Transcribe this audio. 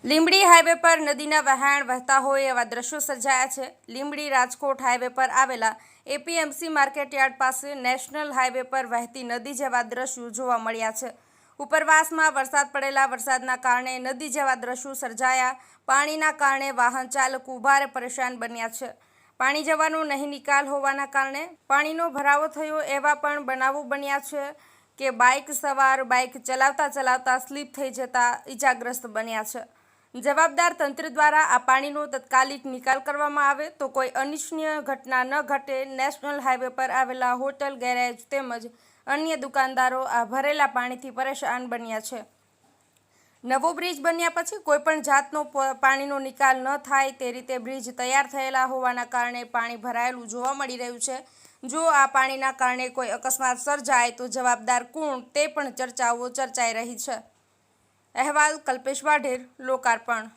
Limbdi highway પર નદીના વહેણ વહેતા હોય એવા દ્રશ્યો સર્જાયા છે। લીંબડી રાજકોટ હાઈવે પર આવેલા એપીએમસી માર્કેટયાર્ડ પાસે નેશનલ હાઈવે પર વહેતી નદી જેવા દ્રશ્યો જોવા મળ્યા છે। ઉપરવાસમાં વરસાદના કારણે નદી જેવા દ્રશ્યો સર્જાયા। પાણીના કારણે વાહન ચાલકો ભારે પરેશાન બન્યા છે। પાણી જવાનો નહીં નિકાલ હોવાના કારણે પાણીનો ભરાવો થયો એવા પણ બનાવો બન્યા છે કે બાઇક સવાર બાઇક ચલાવતા સ્લીપ થઈ જતા ઈજાગ્રસ્ત બન્યા છે। જવાબદાર તંત્ર દ્વારા આ પાણીનો તાત્કાલિક નિકાલ કરવામાં આવે તો કોઈ અનિચ્છનીય ઘટના ન ઘટે। નેશનલ હાઈવે પર આવેલા હોટલ, ગેરેજ તેમજ અન્ય દુકાનદારો આ ભરેલા પાણીથી પરેશાન બન્યા છે। નવો બ્રિજ બન્યા પછી કોઈપણ જાતનો પાણીનો નિકાલ ન થાય તે રીતે બ્રિજ તૈયાર થયેલા હોવાના કારણે પાણી ભરાયેલું જોવા મળી રહ્યું છે। જો આ પાણીના કારણે કોઈ અકસ્માત સર્જાય તો જવાબદાર કોણ તે પણ ચર્ચાઓ ચર્ચાઈ રહી છે। અહેવાલ કલ્પેશ વાઢેર, લોકાર્પણ।